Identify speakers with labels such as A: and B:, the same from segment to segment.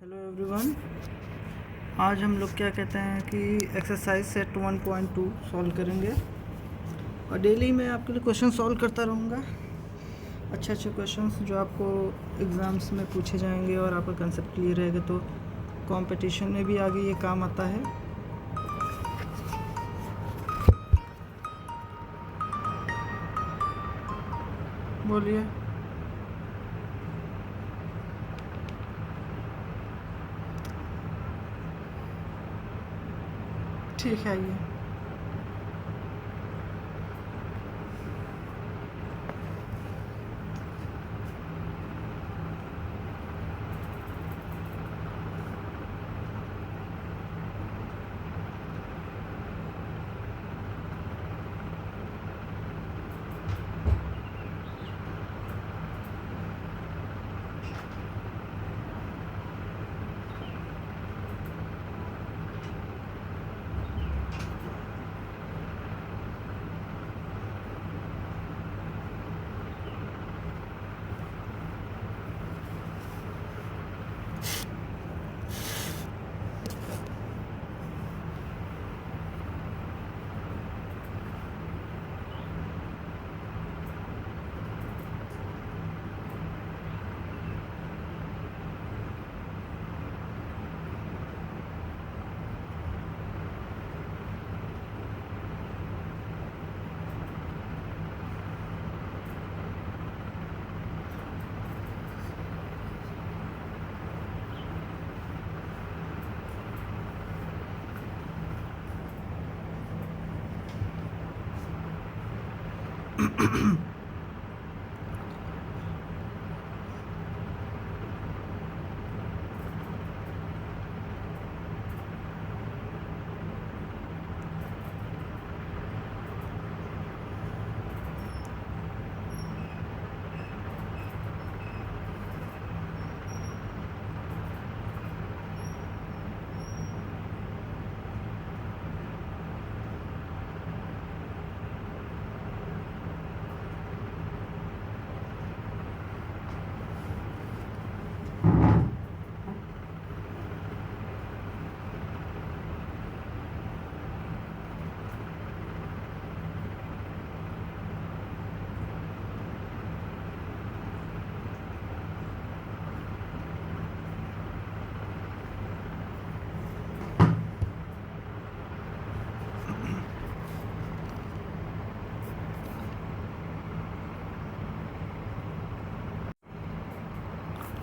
A: Hello everyone. आज हम लोग क्या कहते हैं कि एक्सरसाइज सेट 1.2 सॉल्व करेंगे और डेली मैं आपके लिए क्वेश्चन सॉल्व करता रहूँगा। अच्छे अच्छे क्वेश्चंस जो आपको एग्ज़ाम्स में पूछे जाएंगे और आपका कंसेप्ट क्लियर रहेगा तो कंपटीशन में भी आगे ये काम आता है। बोलिए। ठीक है ये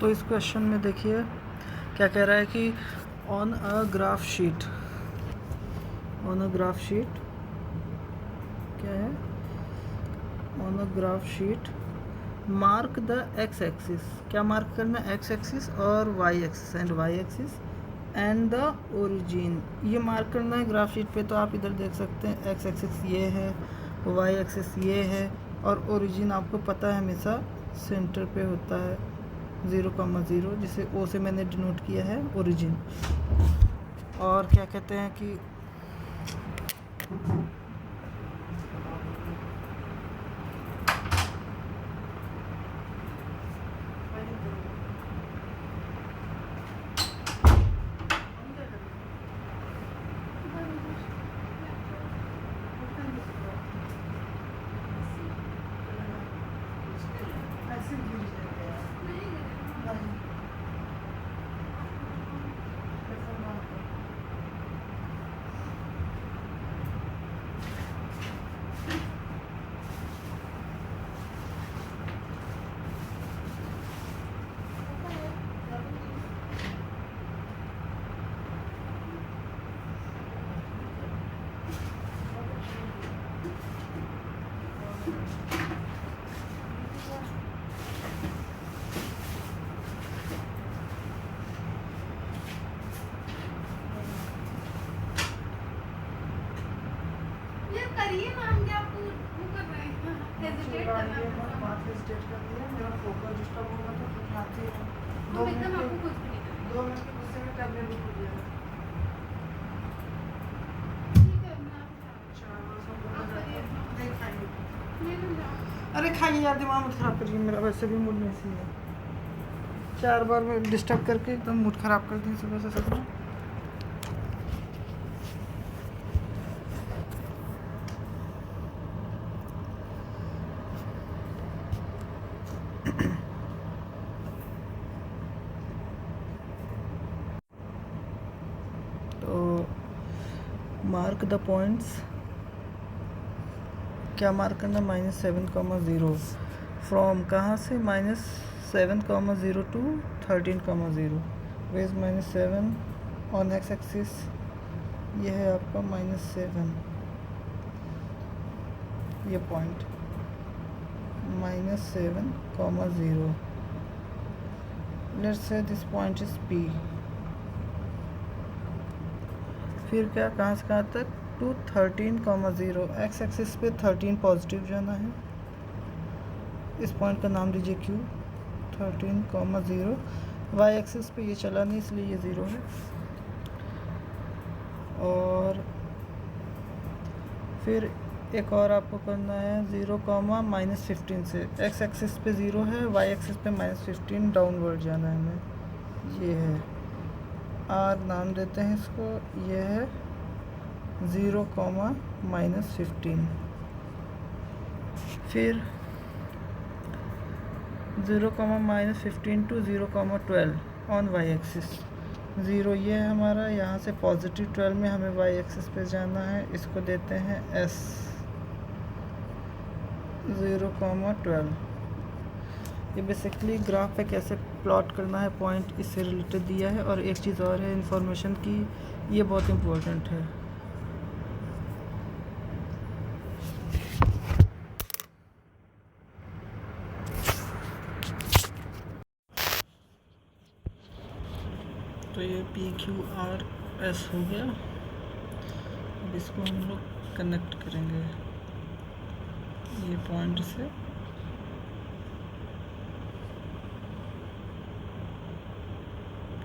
A: तो इस क्वेश्चन में देखिए क्या कह रहा है कि ऑन अ ग्राफ शीट क्या है on a graph sheet mark the X axis. क्या मार्क करना है? एक्स एक्सिस और Y axis and the origin. ये मार्क करना है ग्राफ शीट पे। तो आप इधर देख सकते हैं एक्स एक्सिस ये है, वाई एक्सिस ये है और ओरिजिन आपको पता है हमेशा सेंटर पे होता है 0,0, जिसे ओ से मैंने डिनोट किया है ओरिजिन। और क्या कहते हैं कि
B: करिए ना, हम क्या वो कर रहे हैं, हेजिटेट करना
A: मेरा फोकस डिस्टर्ब होगा तो फिर आते हैं
B: हम एकदम आपको कुछ भी नहीं करेंगे।
A: 2 मिनट के गुस्से में टैबलेट भी खुल जाएगा।
B: ठीक है, मैं आप करिए।
A: नहीं खाइए।
B: ले लो जाओ।
A: अरे खाइए यार, दिमाग मत खराब करिए, मेरा वैसे भी मूड नहीं सही है। 4 बार में डिस्टर्ब करके एकदम मूड ख़राब कर दी सुबह से सबने। तो मार्क द पॉइंट्स, क्या मार्क करना, -7,0 फ्रॉम कहाँ से, -7,0 to 13,0। Where's -7 on X axis, ये है आपका -7, ये point -7,0। Let's say this point is P। फिर क्या, कहाँ से कहाँ तक, टू 13,0। एक्स एक्सिस पे 13 पॉजिटिव जाना है। इस पॉइंट का नाम लीजिए Q, 13,0। वाई एक्सिस पे ये चला नहीं इसलिए ये 0 है। और फिर एक और आपको करना है 0, -15 से। एक्स एक्सिस पे 0 है, वाई एक्सिस पे -15 डाउनवर्ड जाना है हमें। ये है R नाम देते हैं इसको, ये है 0, -15। फिर 0, -15 टू 0, 12 ऑन वाई एक्सिस। 0 ये है हमारा, यहाँ से पॉजिटिव 12 में हमें वाई एक्सिस पे जाना है। इसको देते हैं S, 0, 12। ये बेसिकली ग्राफ पे कैसे प्लॉट करना है पॉइंट, इससे रिलेटेड दिया है। और एक चीज़ और है इन्फॉर्मेशन की, ये बहुत इम्पोर्टेंट है। तो ये PQRS हो गया। अब इसको हम लोग कनेक्ट करेंगे ये पॉइंट से।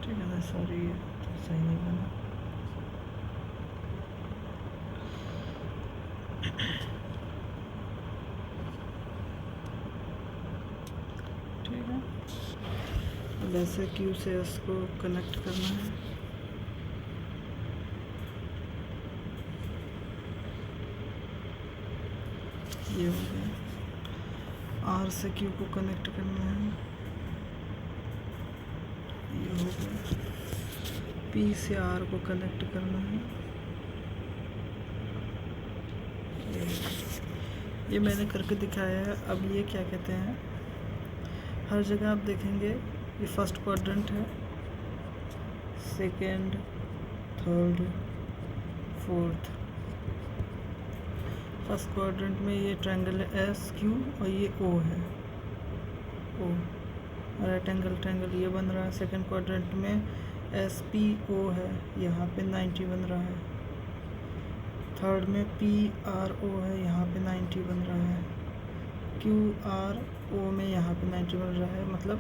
A: ठीक है ना, सॉरी ये सही नहीं बना। ठीक है, अब ऐसे Q से S को कनेक्ट करना है। ये हो गया। R से Q को कनेक्ट करना है, ये हो गया। P से R को कनेक्ट करना है, ये मैंने करके दिखाया है। अब ये क्या कहते हैं, हर जगह आप देखेंगे ये फर्स्ट क्वाड्रेंट है, second, third, fourth. First quadrant में ये ट्रायंगल है SQ और ये O है, O राइट एंगल ट्रायंगल ये बन रहा है। सेकेंड क्वाड्रेंट में SPO है, यहाँ पे 90 बन रहा है। थर्ड में PRO है, यहाँ पे 90 बन रहा है। QRO में यहाँ पे 90 बन रहा है। मतलब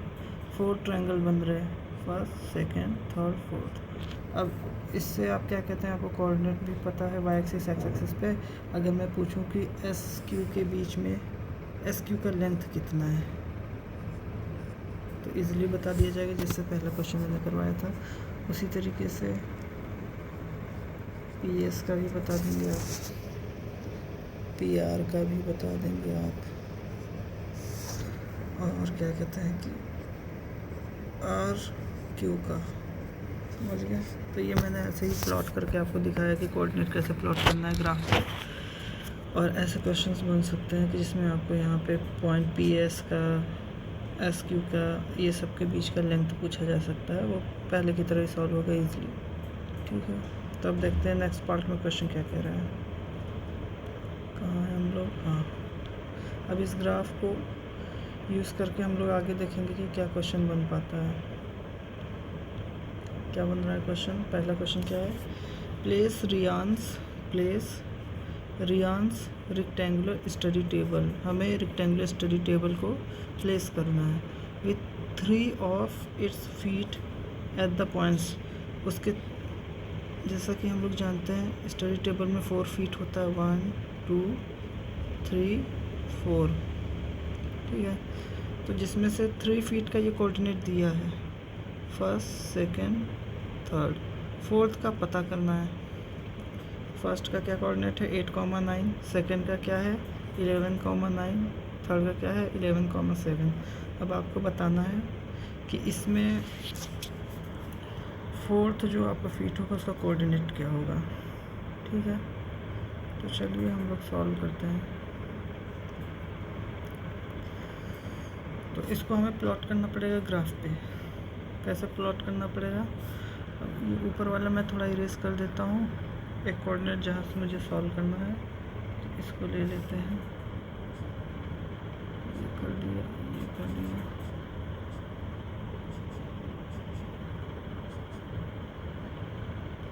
A: 4 ट्रायंगल बन रहे हैं, फर्स्ट, सेकेंड, थर्ड, फोर्थ। अब इससे आप क्या कहते हैं, आपको कोऑर्डिनेट भी पता है वाई एक्सिस एक्स एक्सिस पे। अगर मैं पूछूं कि SQ के बीच में SQ का लेंथ कितना है तो इजीली बता दिया जाएगा, जिससे पहला क्वेश्चन मैंने करवाया था। उसी तरीके से PS का भी बता देंगे आप, PR का भी बता देंगे आप, और क्या कहते हैं कि RQ का, समझ गए। तो ये मैंने ऐसे ही प्लॉट करके आपको दिखाया कि कोऑर्डिनेट कैसे प्लॉट करना है ग्राफ पे। और ऐसे क्वेश्चंस बन सकते हैं कि जिसमें आपको यहाँ पे पॉइंट PS का, SQ का, ये सब के बीच का लेंथ पूछा जा सकता है। वो पहले की तरह ही सॉल्व होगा ईजिली। ठीक है, तो अब देखते हैं नेक्स्ट पार्ट में क्वेश्चन क्या कह रहा है। कहाँ है हम लोग, हाँ। अब इस ग्राफ को यूज़ करके हम लोग आगे देखेंगे कि क्या क्वेश्चन बन पाता है। क्या बन रहा है क्वेश्चन, पहला क्वेश्चन क्या है, प्लेस रियांस रेक्टेंगुलर स्टडी टेबल। हमें रेक्टेंगुलर स्टडी टेबल को प्लेस करना है with 3 of its feet at the points. उसके जैसा कि हम लोग जानते हैं स्टडी टेबल में 4 फीट होता है, 1 2 3 4। ठीक है, तो जिसमें से 3 फीट का ये कोऑर्डिनेट दिया है, फर्स्ट, सेकंड, थर्ड, फोर्थ का पता करना है। फर्स्ट का क्या कोऑर्डिनेट है 8,9, सेकंड का क्या है 11,9, थर्ड का क्या है 11,7। अब आपको बताना है कि इसमें फोर्थ जो आपका फीट होगा उसका कोऑर्डिनेट क्या होगा। ठीक है, तो चलिए हम लोग सॉल्व करते हैं। तो इसको हमें प्लॉट करना पड़ेगा ग्राफ पे। कैसे प्लॉट करना पड़ेगा, अब ये ऊपर वाला मैं थोड़ा इरेज कर देता हूँ, एक कोऑर्डिनेट जहाँ से मुझे सॉल्व करना है। तो इसको ले लेते हैं, ये कर लिया, ये कर लिया।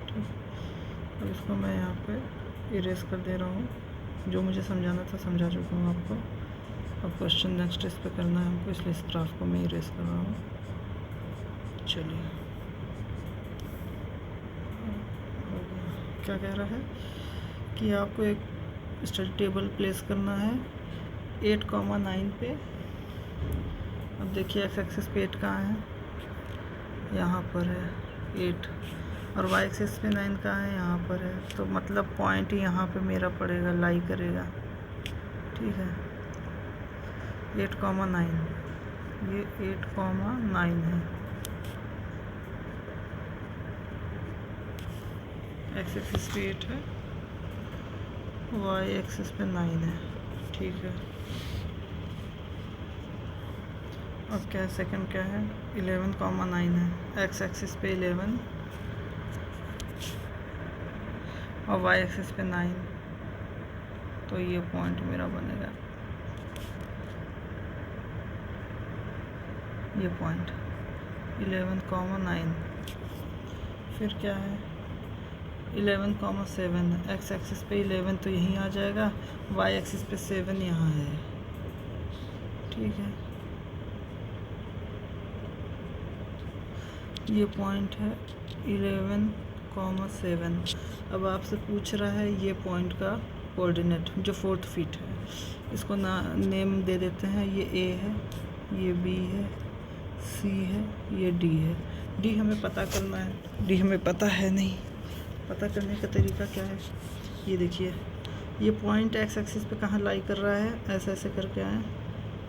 A: ठीक, अब इसको मैं यहाँ पे इरेज कर दे रहा हूँ। जो मुझे समझाना था समझा चुका हूँ आपको। अब क्वेश्चन नेक्स्ट इस पे करना है हमको, इसलिए इस ग्राफ को मैं इरेज कर रहा हूँ। चलिए, क्या कह रहा है कि आपको एक स्टडी टेबल प्लेस करना है 8,9 पे। अब देखिए एक्स एक्सिस पे 8 कहाँ है, यहाँ पर है 8, और वाई एक्सिस पे 9 कहाँ है, यहाँ पर है। तो मतलब पॉइंट यहाँ पे मेरा पड़ेगा, लाई करेगा। ठीक है, 8,9, ये 8,9 है। एक्स एक्सिस पे 8 है, वाई एक्सिस पे 9 है। ठीक है, अब क्या है, सेकंड क्या है 11,9 है। एक्स एक्सिस पे 11 और वाई एक्सिस पे 9, तो ये पॉइंट मेरा बनेगा, ये पॉइंट 11,9। फिर क्या है 11,7, एक्स एक्सिस पे 11 तो यहीं आ जाएगा, वाई एक्सिस पे 7 यहाँ है। ठीक है, ये पॉइंट है 11,7। अब आपसे पूछ रहा है ये पॉइंट का कोऑर्डिनेट जो फोर्थ फीट है। इसको ना नेम दे देते हैं, ये ए है, ये बी है, सी है, ये डी है। डी हमें पता करना है, डी हमें पता है नहीं। पता करने का तरीका क्या है, ये देखिए, ये पॉइंट एक्स एक्सिस पे कहाँ लाई कर रहा है, ऐसे ऐसे करके आए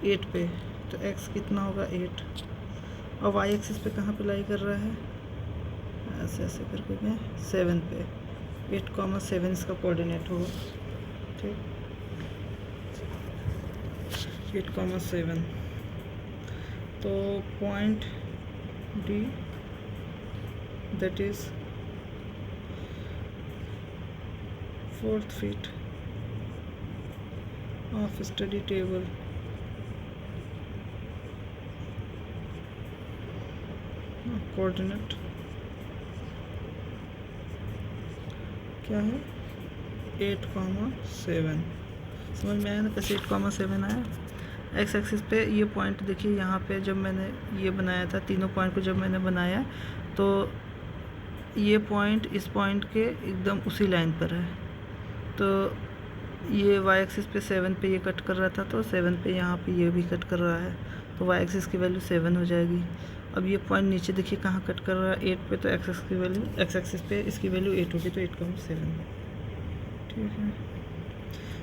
A: 8 पे, तो एक्स कितना होगा 8, और वाई एक्सिस पे कहाँ पे लाई कर रहा है, ऐसे ऐसे करके गए 7 पे, 8,7 इसका कोऑर्डिनेट होगा। ठीक, 8,7, तो point D that is 4th feet of study table coordinate क्या है 8,7। समझ में आया ना कैसे 8,7 आया। एक्स एक्सिस पे ये पॉइंट देखिए, यहाँ पे जब मैंने ये बनाया था, तीनों पॉइंट को जब मैंने बनाया तो ये पॉइंट इस पॉइंट के एकदम उसी लाइन पर है। तो ये वाई एक्सिस पे 7 पे ये कट कर रहा था, तो 7 पे यहाँ पे ये भी कट कर रहा है, तो वाई एक्सिस की वैल्यू 7 हो जाएगी। अब ये पॉइंट नीचे देखिए कहाँ कट कर रहा है 8 पे, तो एक्स एक्सिस की वैल्यू, एक्स एक्सिस पे इसकी वैल्यू 8 होगी, तो 8,7। ठीक है,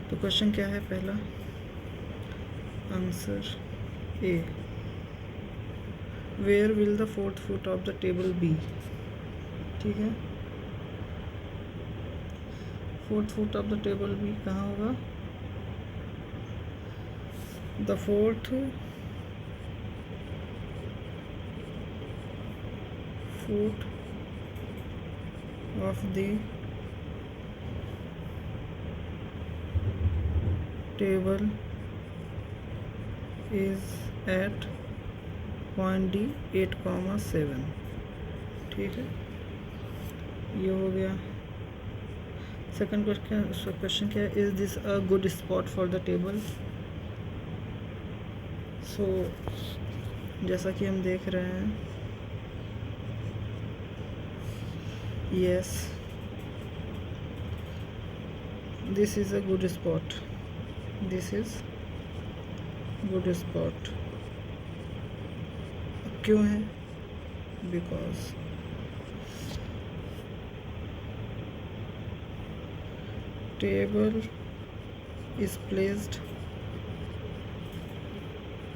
A: तो क्वेश्चन क्या है पहला, answer A, where will the fourth foot of the table be. ठीक है, fourth foot of the table be कहाँ होगा, the fourth foot of the table is at point D 8,7। ठीक है, ये हो गया। सेकंड क्वेश्चन क्या है, is this a good spot for the table. So जैसा कि हम देख रहे हैं, yes this is a good spot, this is good spot. क्यों है, because table is placed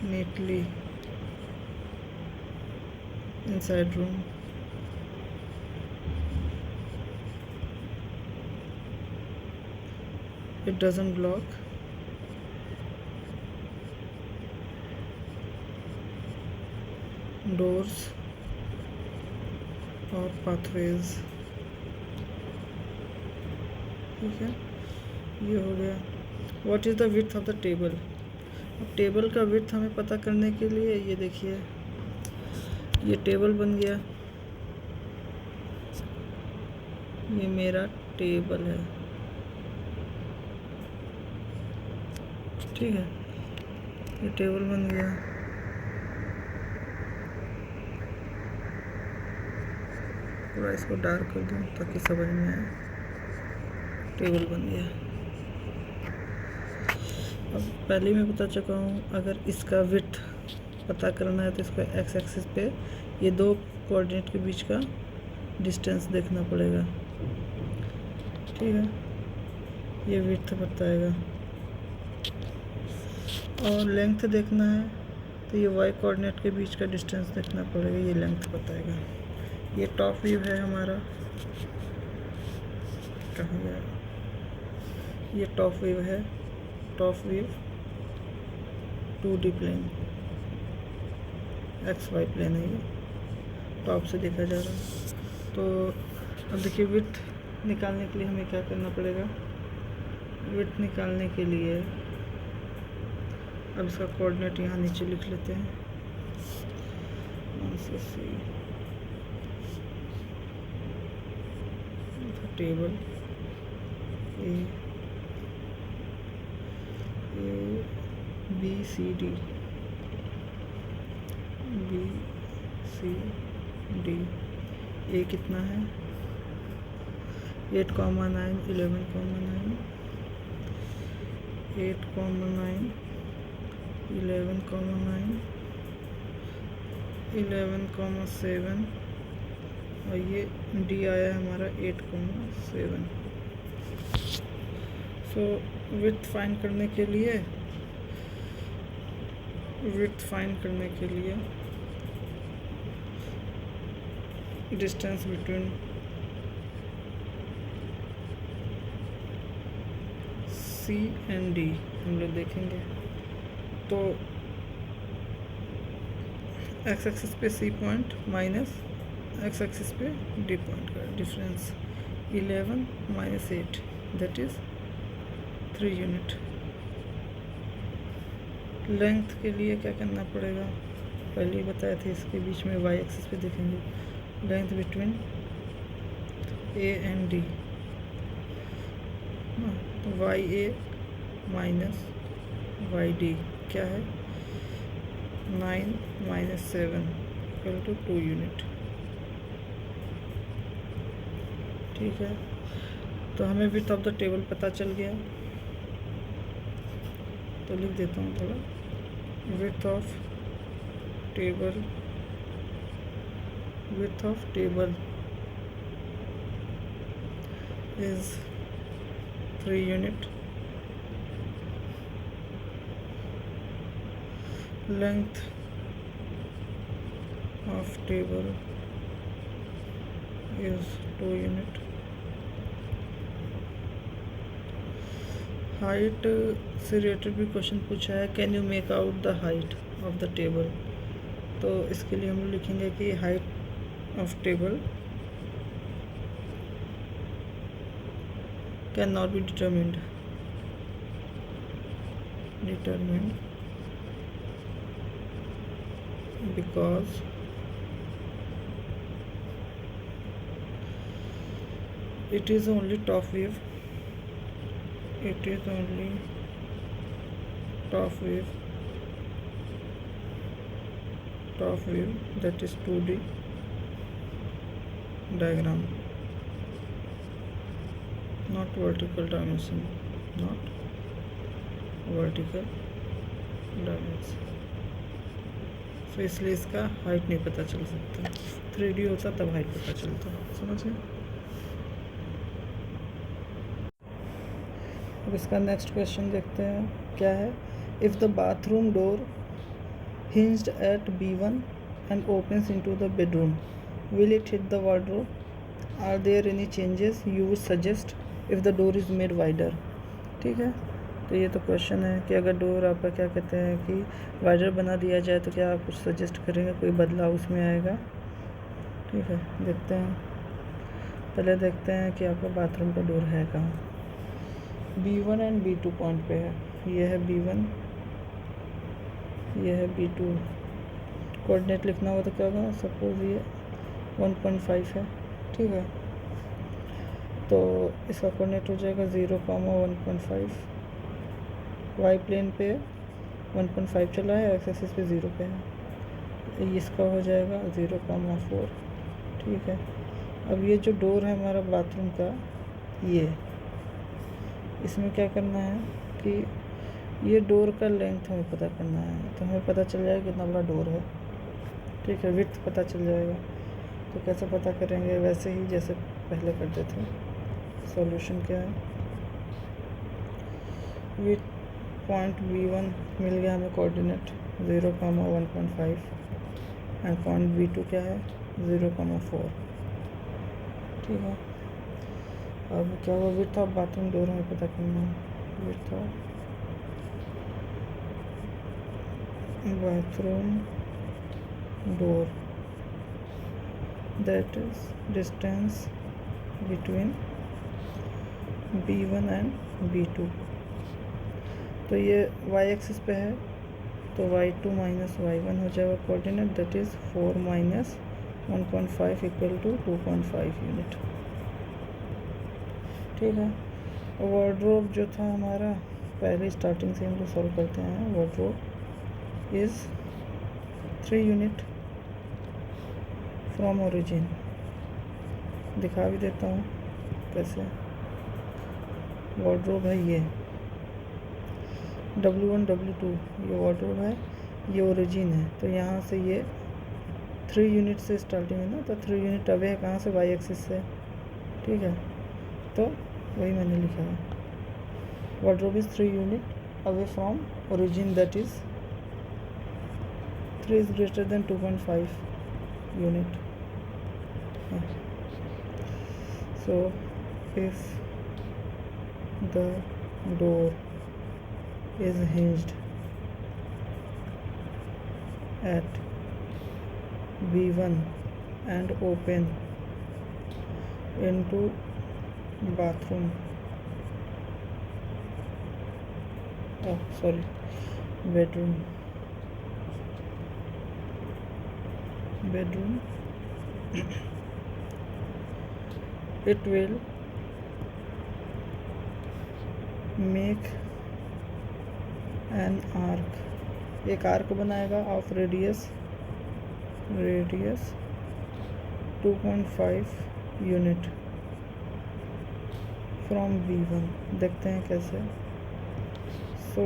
A: neatly inside room. It doesn't block. Doors और pathways. ठीक है, ये हो गया. What is the width of the table? अब टेबल का width हमें पता करने के लिए ये देखिए, ये टेबल बन गया. ये मेरा टेबल है. ठीक है, ये टेबल बन गया. थोड़ा इसको डार्क कर दूँ ताकि समझ में आए. टेबल बन गया. अब पहले मैं बता चुका हूँ, अगर इसका विड्थ पता करना है तो इसको एक्स एक्सिस पे ये दो कोऑर्डिनेट के बीच का डिस्टेंस देखना पड़ेगा. ठीक है, ये विड्थ बताएगा. और लेंथ देखना है तो ये वाई कोऑर्डिनेट के बीच का डिस्टेंस देखना पड़ेगा, ये लेंथ बताएगा. ये टॉप व्यू है हमारा. कहाँ गया? ये टॉप व्यू है. Top view 2D plane, X Y plane है. ये टॉप से देखा जा रहा है. तो अब देखिए, विड्थ निकालने के लिए हमें क्या करना पड़ेगा. विड्थ निकालने के लिए अब इसका कोऑर्डिनेट यहाँ नीचे लिख लेते हैं. Table A B C D A कितना है? 8, 9, 11, 9, 8, 9, 11, 9, 11, 7 और ये डी आया है हमारा 8, 7. सो विड्थ फाइंड करने के लिए distance between C and D हम लोग देखेंगे. तो एक्स एक्सिस पे C point minus X axis पे डी पॉइंट का difference 11 - 8 that is 3 unit. Length के लिए क्या करना पड़ेगा? पहले ही बताया था, इसके बीच में वाई एक्सिस पे देखेंगे. Length between A and D, तो वाई ए माइनस वाई डी क्या है? 9 - 7 = 2 यूनिट. ठीक है, तो हमें विड्थ ऑफ द टेबल पता चल गया. तो लिख देता हूँ थोड़ा. Width of table is 3 unit. Length of table is 2 unit. Height से रिलेटेड भी क्वेश्चन पूछा है. Can you make out the height of the table? तो इसके लिए हम लोग लिखेंगे कि height of table can not be determined because it is only top view. It is only top view, that is 2D diagram, not vertical dimension, not vertical dimension. तो इसलिए इसका हाइट नहीं पता चल सकता। 3D होता तब हाइट पता चलता। समझ गए? अब इसका नेक्स्ट क्वेश्चन देखते हैं क्या है। If the bathroom door hinged at B1 and opens into the bedroom, will it hit the wardrobe? Are there any changes you would suggest if the door is made wider? ठीक है, तो ये तो question है कि अगर door आपका क्या कहते हैं कि वाइडर बना दिया जाए तो क्या आप कुछ सजेस्ट करेंगे, कोई बदलाव उसमें आएगा? ठीक है, देखते हैं। पहले देखते हैं कि आपका बाथरूम का डोर है कहाँ। B1 एंड B2 पॉइंट पे है। ये है B1, ये है B2। कोऑर्डिनेट लिखना हो तो क्या होगा, सपोज ये 1.5 है। ठीक है, तो इसका कोऑर्डिनेट हो जाएगा 0,1.5। वाई प्लेन पे 1.5 चला है, एक्स एक्सिस पे 0 पे है। इसका हो जाएगा 0,4। ठीक है, अब ये जो डोर है हमारा बाथरूम का, ये इसमें क्या करना है कि ये डोर का लेंथ हमें पता करना है। तो हमें पता चल जाएगा कितना बड़ा डोर है। ठीक है, विड्थ पता चल जाएगा। तो कैसे पता करेंगे, वैसे ही जैसे पहले करते थे। सॉल्यूशन क्या है, विथ पॉइंट B1 मिल गया हमें कोऑर्डिनेट 0,1.5 एंड पॉइंट B2 क्या है 0,4। ठीक है, अब क्या हुआ, विड्थ ऑफ बाथरूम डोर हमें पता करना है। Width of bathroom door, that is distance between B1 and B2। तो ये y एक्सिस पे है तो y2 माइनस y1 हो जाएगा coordinate, that is 4 minus 1.5 equal to 2.5 unit. ठीक है, वार्डरोब जो था हमारा पहले स्टार्टिंग से हम लोग सॉल्व करते हैं। Wardrobe is 3 unit from origin. दिखा भी देता हूँ कैसे। वार्डरोब है ये W1 W2, ये वार्डरोब है, ये ओरिजिन है। तो यहाँ से ये 3 यूनिट से स्टार्टिंग है ना, तो 3 यूनिट अवे है कहाँ से, वाई एक्सिस से। ठीक है, तो वही मैंने लिखा है। Wardrobe is 3 unit away from origin, that is 3 is greater than 2.5 unit. So if the door is hinged at B1 and open into bathroom, bedroom, it will make an arc, एक arc बनाएगा of radius 2.5 unit from B1। देखते हैं कैसे। So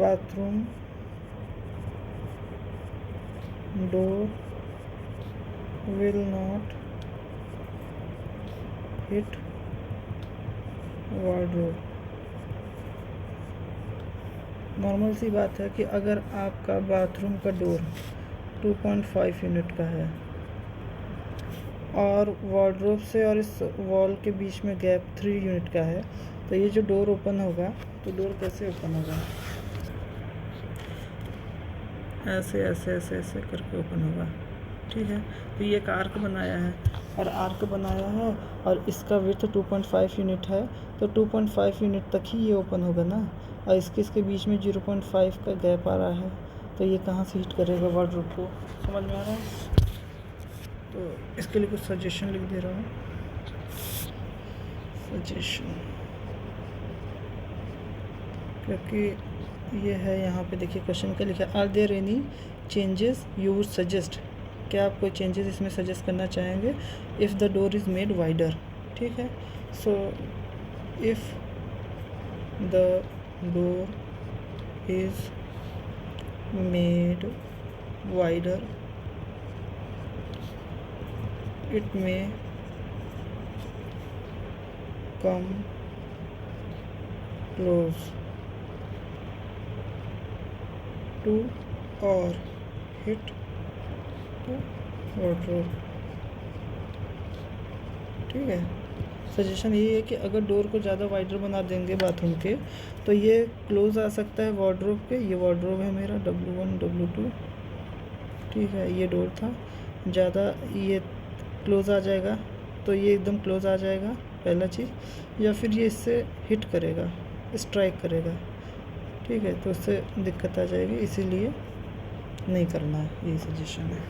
A: bathroom door will not hit wardrobe। Normal सी बात है कि अगर आपका बाथरूम का डोर 2.5 यूनिट का है और वार्डरोब से और इस वॉल के बीच में गैप 3 यूनिट का है, तो ये जो डोर ओपन होगा, तो डोर कैसे ओपन होगा, ऐसे ऐसे ऐसे ऐसे करके ओपन होगा। ठीक है, तो ये एक आर्क बनाया है और आर्क बनाया है और इसका विड्थ 2.5 यूनिट है, तो 2.5 यूनिट तक ही ये ओपन होगा ना। और इसके बीच में 0.5 का गैप आ रहा है, तो ये कहाँ से हिट करेगा वार्डरोब को। समझ में आ रहा है? तो इसके लिए कुछ सजेशन लिख दे रहा हूँ। सजेशन, क्योंकि ये है यहाँ पे देखिए क्वेश्चन का लिखा, are there any changes you would suggest, क्या आप कोई चेंजेस इसमें सजेस्ट करना चाहेंगे if the door is made wider. ठीक है, so if the door is made wider, it may come close to or hit the wardrobe। ठीक है, सजेशन यही है कि अगर डोर को ज़्यादा वाइडर बना देंगे बाथरूम के तो ये क्लोज आ सकता है वार्डरोब पे। ये वार्डरोब है मेरा W1 W2, ठीक है, ये डोर था, ज़्यादा ये क्लोज आ जाएगा तो ये एकदम क्लोज आ जाएगा पहला चीज़, या फिर ये इससे हिट करेगा, स्ट्राइक करेगा, ठीक है, तो उससे दिक्कत आ जाएगी, इसीलिए नहीं करना है, यही सजेशन है।